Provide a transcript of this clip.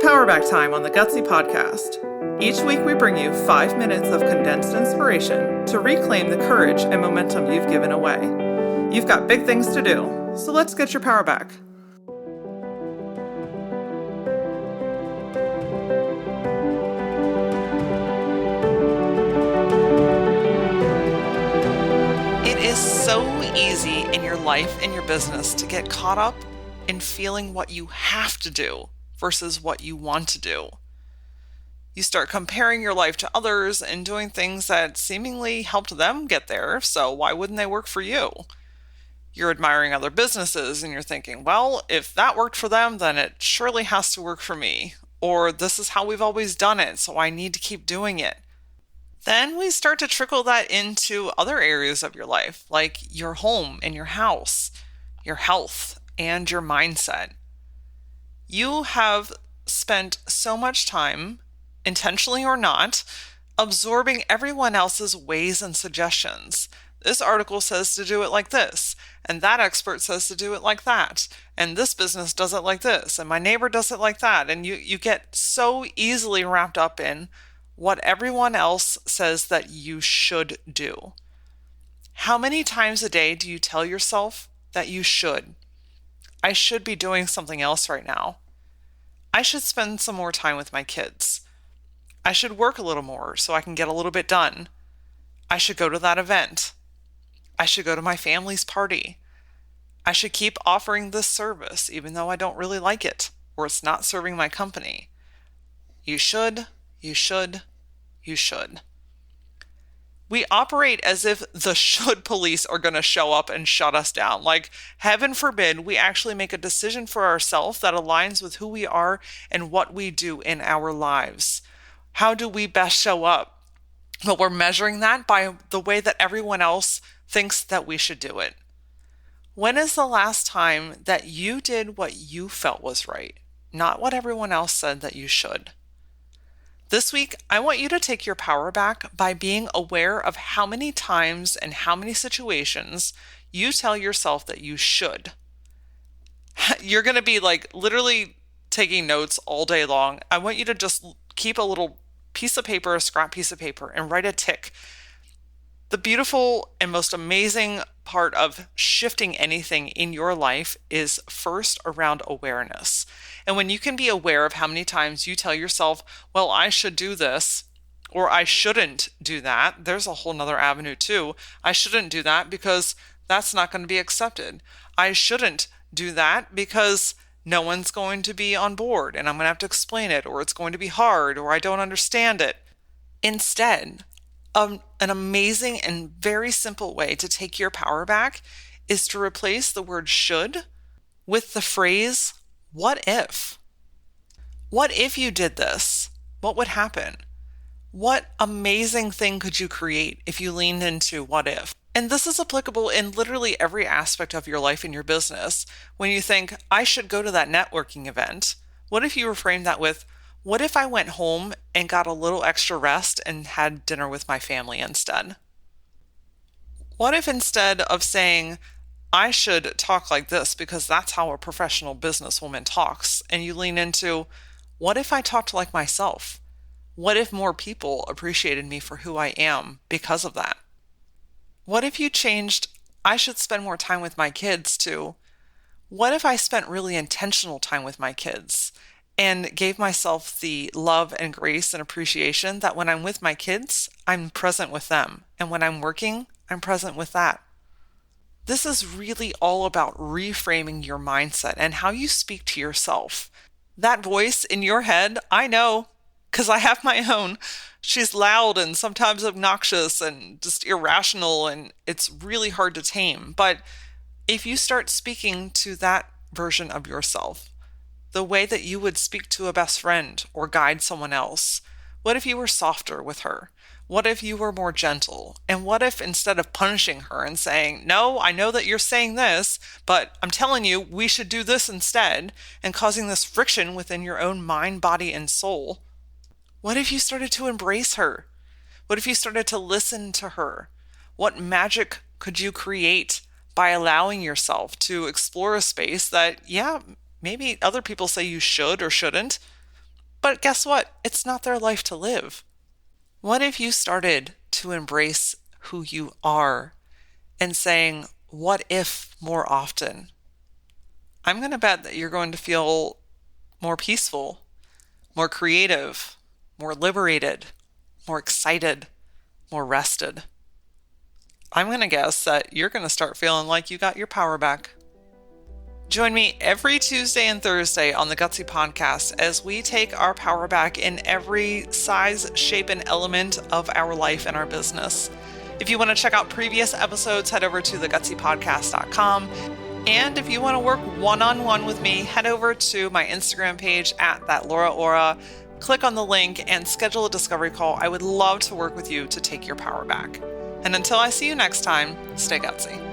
Powerback time on the Gutsy podcast. Each week we bring you 5 minutes of condensed inspiration to reclaim the courage and momentum you've given away. You've got big things to do, so let's get your power back. It is so easy in your life and your business to get caught up in feeling what you have to do versus what you want to do. You start comparing your life to others and doing things that seemingly helped them get there, so why wouldn't they work for you? You're admiring other businesses and you're thinking, well, if that worked for them, then it surely has to work for me. Or this is how we've always done it, so I need to keep doing it. Then we start to trickle that into other areas of your life, like your home and your house, your health, and your mindset. You have spent so much time, intentionally or not, absorbing everyone else's ways and suggestions. This article says to do it like this, and that expert says to do it like that, and this business does it like this, and my neighbor does it like that, and you get so easily wrapped up in what everyone else says that you should do. How many times a day do you tell yourself that you should? I should be doing something else right now. I should spend some more time with my kids. I should work a little more so I can get a little bit done. I should go to that event. I should go to my family's party. I should keep offering this service even though I don't really like it or it's not serving my company. You should, you should, you should. We operate as if the should police are going to show up and shut us down. Like, heaven forbid, we actually make a decision for ourselves that aligns with who we are and what we do in our lives. How do we best show up? Well, we're measuring that by the way that everyone else thinks that we should do it. When is the last time that you did what you felt was right, not what everyone else said that you should? This week, I want you to take your power back by being aware of how many times and how many situations you tell yourself that you should. You're going to be like literally taking notes all day long. I want you to just keep a little piece of paper, a scrap piece of paper, and write a tick. The beautiful and most amazing part of shifting anything in your life is first around awareness. And when you can be aware of how many times you tell yourself, well, I should do this, or I shouldn't do that, there's a whole nother avenue too. I shouldn't do that because that's not going to be accepted. I shouldn't do that because no one's going to be on board and I'm going to have to explain it, or it's going to be hard, or I don't understand it. Instead, an amazing and very simple way to take your power back is to replace the word should with the phrase, what if? What if you did this? What would happen? What amazing thing could you create if you leaned into what if? And this is applicable in literally every aspect of your life and your business. When you think, I should go to that networking event, what if you reframe that with, what if I went home and got a little extra rest and had dinner with my family instead? What if instead of saying, I should talk like this because that's how a professional businesswoman talks, and you lean into, what if I talked like myself? What if more people appreciated me for who I am because of that? What if you changed, I should spend more time with my kids to, what if I spent really intentional time with my kids and gave myself the love and grace and appreciation that when I'm with my kids, I'm present with them. And when I'm working, I'm present with that. This is really all about reframing your mindset and how you speak to yourself. That voice in your head, I know, because I have my own. She's loud and sometimes obnoxious and just irrational, and it's really hard to tame. But if you start speaking to that version of yourself, the way that you would speak to a best friend or guide someone else, what if you were softer with her? What if you were more gentle? And what if instead of punishing her and saying, no, I know that you're saying this, but I'm telling you we should do this instead, and causing this friction within your own mind, body, and soul, what if you started to embrace her? What if you started to listen to her? What magic could you create by allowing yourself to explore a space that, yeah, maybe other people say you should or shouldn't, But guess what? It's not their life to live. What if you started to embrace who you are and saying, what if more often? I'm going to bet that you're going to feel more peaceful, more creative, more liberated, more excited, more rested. I'm going to guess that you're going to start feeling like you got your power back. Join me every Tuesday and Thursday on the Gutsy Podcast as we take our power back in every size, shape, and element of our life and our business. If you want to check out previous episodes, head over to thegutsypodcast.com. And if you want to work one-on-one with me, head over to my Instagram page at @LauraAura. Click on the link and schedule a discovery call. I would love to work with you to take your power back. And until I see you next time, stay gutsy.